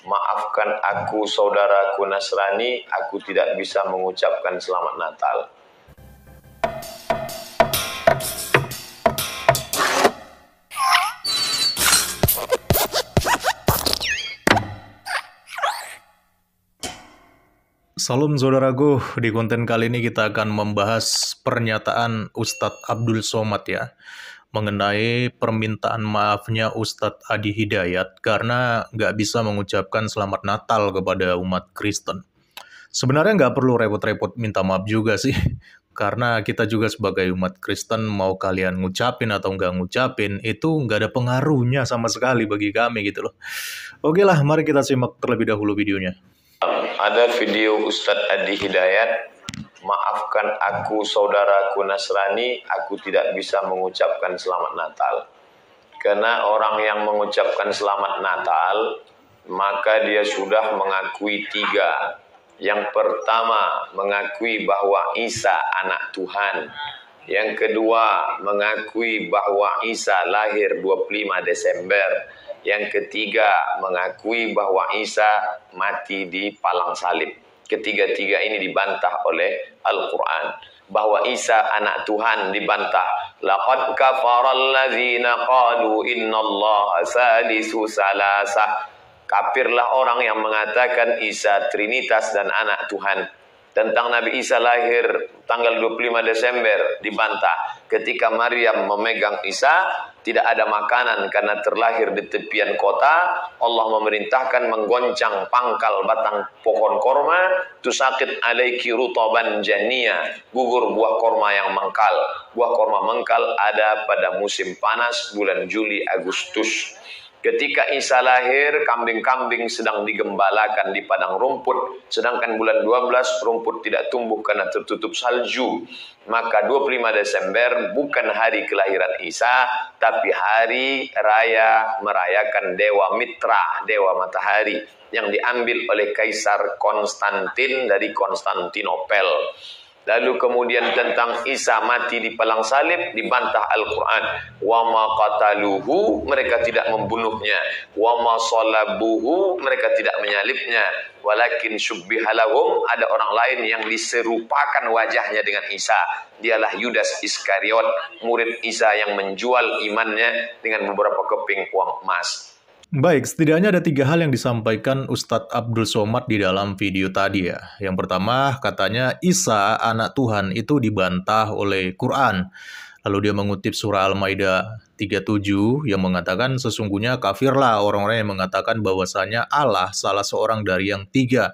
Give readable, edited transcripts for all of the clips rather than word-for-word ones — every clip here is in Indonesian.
maafkan aku saudaraku Nasrani, aku tidak bisa mengucapkan selamat Natal. Salam saudaraku, di konten kali ini kita akan membahas pernyataan Ustadz Abdul Somad ya, mengenai permintaan maafnya Ustadz Adi Hidayat karena nggak bisa mengucapkan selamat Natal kepada umat Kristen. Sebenarnya nggak perlu repot-repot minta maaf juga sih, karena kita juga sebagai umat Kristen mau kalian ngucapin atau nggak ngucapin, itu nggak ada pengaruhnya sama sekali bagi kami gitu loh. Oke lah, mari kita simak terlebih dahulu videonya. Ada video Ustadz Adi Hidayat, maafkan aku saudaraku Nasrani, aku tidak bisa mengucapkan selamat Natal. Karena orang yang mengucapkan selamat Natal, maka dia sudah mengakui tiga. Yang pertama, mengakui bahwa Isa anak Tuhan. Yang kedua, mengakui bahwa Isa lahir 25 Desember. Yang ketiga, mengakui bahwa Isa mati di palang salib. Ketiga-tiga ini dibantah oleh Al-Quran. Bahwa Isa anak Tuhan dibantah. Laqad kafaral ladzina qalu innallaha salisu salasah. Kafirlah orang yang mengatakan Isa Trinitas dan anak Tuhan. Tentang Nabi Isa lahir tanggal 25 Desember dibantah. Ketika Maryam memegang Isa, tidak ada makanan karena terlahir di tepian kota. Allah memerintahkan menggoncang pangkal batang pohon korma. Tusakit alaiki rutaban jania. Gugur buah korma yang mengkal. Buah korma mengkal ada pada musim panas bulan Juli Agustus. Ketika Isa lahir, kambing-kambing sedang digembalakan di padang rumput. Sedangkan bulan 12 rumput tidak tumbuh karena tertutup salju. Maka 25 Desember bukan hari kelahiran Isa, tapi hari raya merayakan Dewa Mitra, Dewa Matahari, yang diambil oleh Kaisar Konstantin dari Konstantinopel. Lalu kemudian tentang Isa mati di palang salib dibantah Al-Quran. Wa ma qataluhu, mereka tidak membunuhnya. Wa ma salabuhu, mereka tidak menyalibnya. Walakin syubbihalahum, ada orang lain yang diserupakan wajahnya dengan Isa. Dialah Yudas Iskariot, murid Isa yang menjual imannya dengan beberapa keping uang emas. Baik, setidaknya ada 3 hal yang disampaikan Ustadz Abdul Somad di dalam video tadi ya. Yang pertama, katanya Isa, anak Tuhan, itu dibantah oleh Quran. Lalu dia mengutip surah Al-Maidah 37 yang mengatakan sesungguhnya kafirlah orang-orang yang mengatakan bahwasanya Allah salah seorang dari yang 3.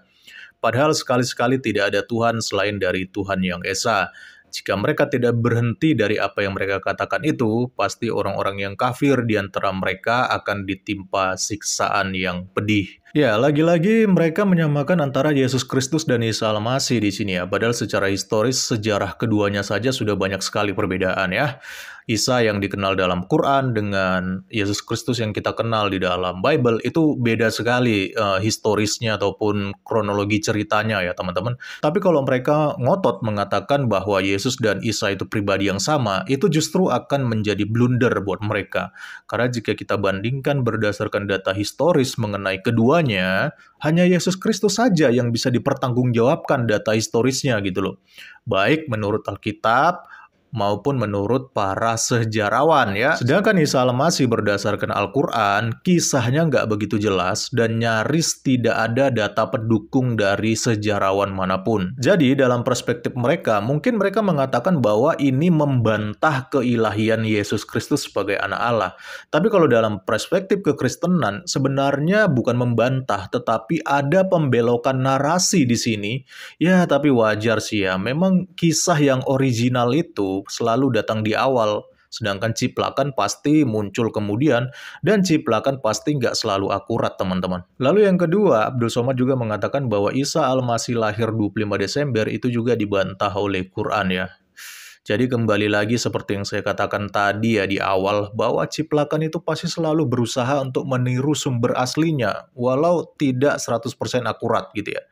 Padahal sekali-sekali tidak ada Tuhan selain dari Tuhan yang Esa. Jika mereka tidak berhenti dari apa yang mereka katakan itu, pasti orang-orang yang kafir di antara mereka akan ditimpa siksaan yang pedih. Ya, lagi-lagi mereka menyamakan antara Yesus Kristus dan Isa Al-Masih di sini ya. Padahal secara historis sejarah keduanya saja sudah banyak sekali perbedaan ya. Isa yang dikenal dalam Quran dengan Yesus Kristus yang kita kenal di dalam Bible itu beda sekali historisnya ataupun kronologi ceritanya ya teman-teman. Tapi kalau mereka ngotot mengatakan bahwa Yesus dan Isa itu pribadi yang sama, itu justru akan menjadi blunder buat mereka. Karena jika kita bandingkan berdasarkan data historis mengenai keduanya, hanya Yesus Kristus saja yang bisa dipertanggungjawabkan data historisnya gitu loh. Baik menurut Alkitab maupun menurut para sejarawan ya. Sedangkan Isa Al-Masih berdasarkan Al-Quran, kisahnya nggak begitu jelas dan nyaris tidak ada data pendukung dari sejarawan manapun. Jadi dalam perspektif mereka, mungkin mereka mengatakan bahwa ini membantah keilahian Yesus Kristus sebagai anak Allah. Tapi kalau dalam perspektif kekristenan, sebenarnya bukan membantah, tetapi ada pembelokan narasi di sini. Ya, tapi wajar sih ya, memang kisah yang original itu selalu datang di awal, sedangkan ciplakan pasti muncul kemudian, dan ciplakan pasti nggak selalu akurat teman-teman. Lalu yang kedua, Abdul Somad juga mengatakan bahwa Isa Al-Masih lahir 25 Desember itu juga dibantah oleh Quran ya. Jadi kembali lagi seperti yang saya katakan tadi ya di awal, bahwa ciplakan itu pasti selalu berusaha untuk meniru sumber aslinya, walau tidak 100% akurat gitu ya.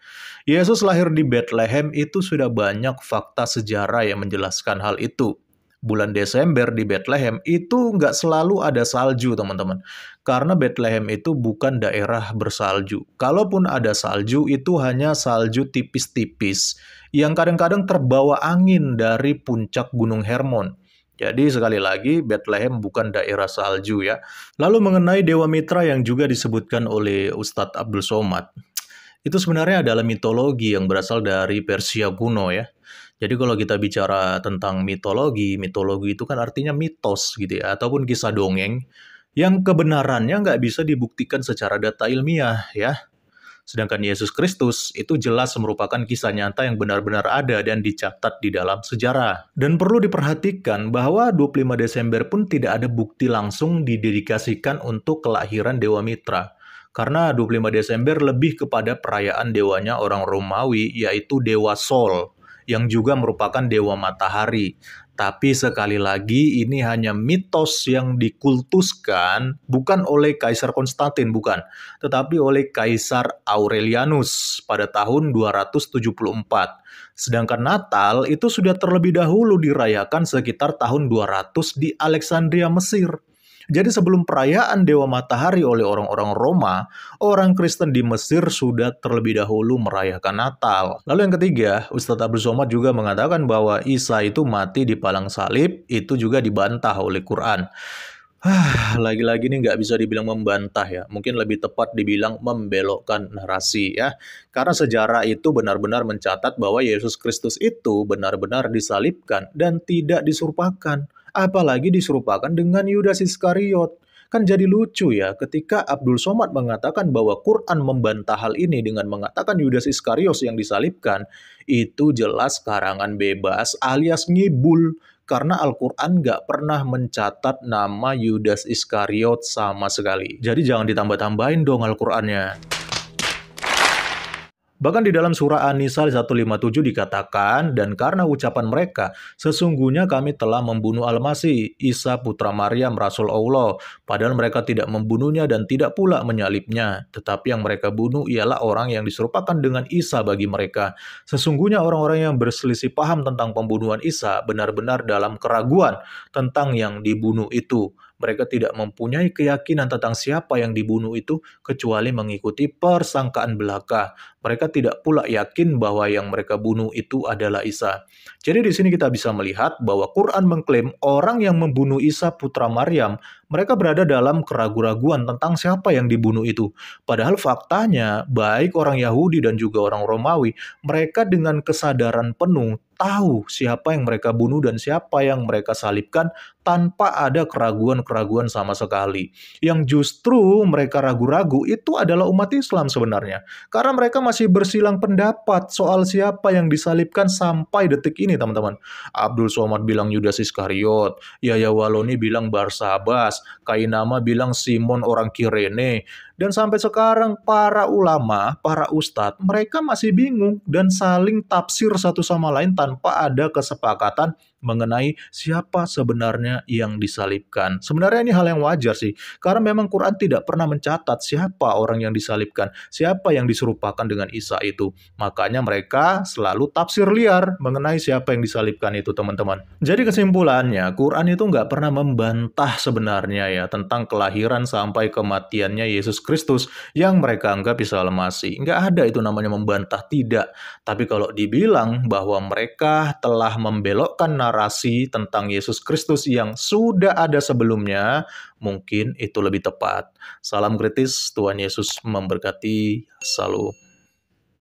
Yesus lahir di Bethlehem itu sudah banyak fakta sejarah yang menjelaskan hal itu. bulan Desember di Bethlehem itu nggak selalu ada salju, teman-teman. Karena Bethlehem itu bukan daerah bersalju. Kalaupun ada salju, itu hanya salju tipis-tipis yang kadang-kadang terbawa angin dari puncak Gunung Hermon. Jadi sekali lagi, Bethlehem bukan daerah salju ya. Lalu mengenai Dewa Mitra yang juga disebutkan oleh Ustadz Abdul Somad. Itu sebenarnya adalah mitologi yang berasal dari Persia kuno ya. Jadi kalau kita bicara tentang mitologi, mitologi itu kan artinya mitos gitu ya, ataupun kisah dongeng yang kebenarannya nggak bisa dibuktikan secara data ilmiah ya. Sedangkan Yesus Kristus itu jelas merupakan kisah nyata yang benar-benar ada dan dicatat di dalam sejarah. Dan perlu diperhatikan bahwa 25 Desember pun tidak ada bukti langsung didedikasikan untuk kelahiran Dewa Mitra. Karena 25 Desember lebih kepada perayaan dewanya orang Romawi, yaitu Dewa Sol, yang juga merupakan dewa matahari. Tapi sekali lagi ini hanya mitos yang dikultuskan bukan oleh Kaisar Konstantin, bukan. Tetapi oleh Kaisar Aurelianus pada tahun 274. Sedangkan Natal itu sudah terlebih dahulu dirayakan sekitar tahun 200 di Alexandria, Mesir. Jadi sebelum perayaan Dewa Matahari oleh orang-orang Roma, orang Kristen di Mesir sudah terlebih dahulu merayakan Natal. Lalu yang ketiga, Ustadz Abdul Somad juga mengatakan bahwa Isa itu mati di palang salib, itu juga dibantah oleh Quran. Lagi-lagi ini nggak bisa dibilang membantah ya, mungkin lebih tepat dibilang membelokkan narasi ya. Karena sejarah itu benar-benar mencatat bahwa Yesus Kristus itu benar-benar disalibkan dan tidak diserupakan. Apalagi diserupakan dengan Yudas Iskariot. Kan jadi lucu ya ketika Abdul Somad mengatakan bahwa Quran membantah hal ini dengan mengatakan Yudas Iskariot yang disalibkan. Itu jelas karangan bebas alias ngibul. Karena Al-Quran nggak pernah mencatat nama Yudas Iskariot sama sekali. Jadi jangan ditambah-tambahin dong Al-Qurannya. Bahkan di dalam surah An-Nisa 157 dikatakan, dan karena ucapan mereka, sesungguhnya kami telah membunuh Al-Masih, Isa putra Maryam, Rasul Allah. Padahal mereka tidak membunuhnya dan tidak pula menyalibnya. Tetapi yang mereka bunuh ialah orang yang diserupakan dengan Isa bagi mereka. Sesungguhnya orang-orang yang berselisih paham tentang pembunuhan Isa benar-benar dalam keraguan tentang yang dibunuh itu. Mereka tidak mempunyai keyakinan tentang siapa yang dibunuh itu kecuali mengikuti persangkaan belaka. Mereka tidak pula yakin bahwa yang mereka bunuh itu adalah Isa. Jadi di sini kita bisa melihat bahwa Quran mengklaim orang yang membunuh Isa putra Maryam, mereka berada dalam keraguan-raguan tentang siapa yang dibunuh itu. Padahal faktanya, baik orang Yahudi dan juga orang Romawi, mereka dengan kesadaran penuh tahu siapa yang mereka bunuh dan siapa yang mereka salibkan tanpa ada keraguan-keraguan sama sekali. Yang justru mereka ragu-ragu itu adalah umat Islam sebenarnya. Karena mereka masih bersilang pendapat soal siapa yang disalibkan sampai detik ini, teman-teman. Abdul Somad bilang Yudas Iskariot, Yahya Waloni bilang Barsabas, Kainama bilang Simon orang Kirene, dan sampai sekarang para ulama, para ustadz, mereka masih bingung dan saling tafsir satu sama lain tanpa ada kesepakatan mengenai siapa sebenarnya yang disalibkan. Sebenarnya ini hal yang wajar sih, karena memang Quran tidak pernah mencatat siapa orang yang disalibkan, siapa yang diserupakan dengan Isa itu. Makanya mereka selalu tafsir liar mengenai siapa yang disalibkan itu, teman-teman. Jadi kesimpulannya, Quran itu nggak pernah membantah sebenarnya ya tentang kelahiran sampai kematiannya Yesus Kristus yang mereka anggap Isa Al-Masih. Nggak ada itu namanya membantah, tidak. Tapi kalau dibilang bahwa mereka telah membelokkan narasi tentang Yesus Kristus yang sudah ada sebelumnya, mungkin itu lebih tepat. Salam kritis, Tuhan Yesus memberkati. Salam.